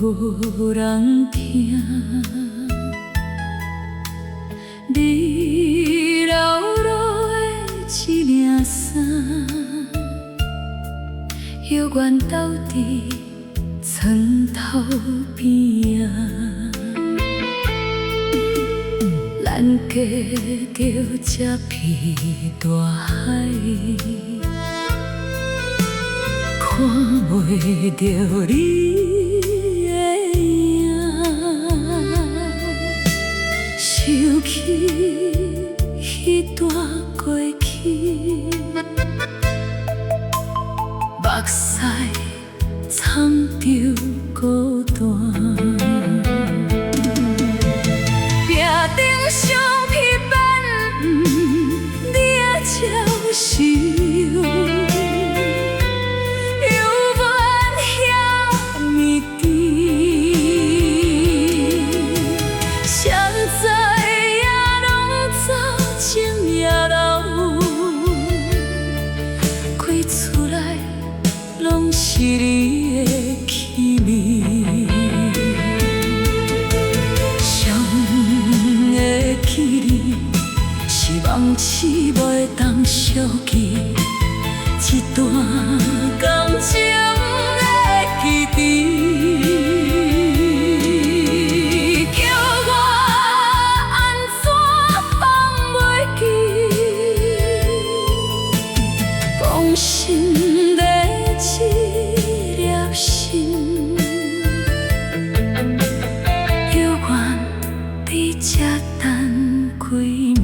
无人听。你流落的一领衫，犹原留伫床头边啊。咱隔着这片大海，看袂着你的影，想起迄段过去，目屎藏着孤单。壁顶上疲惫，你的招手，犹原遐暝甜。谁知夜拢走，情也老，开厝内拢是你的气味。梦痴袂当惜记一段感情的记忆，叫我安怎放袂记？放心的一粒心，犹原伫这等几暝。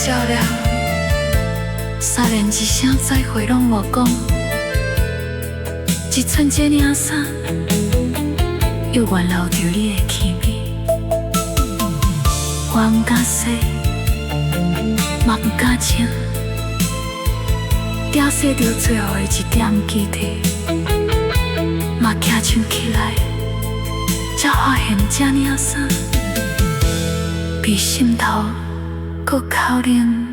照了3连一声再会拢无讲，一寸这领衫，犹原留着你的气味。我毋敢说，嘛毋敢请，凋谢着最后的一点记忆，嘛举手起来，才发现这领衫比心头搁可能。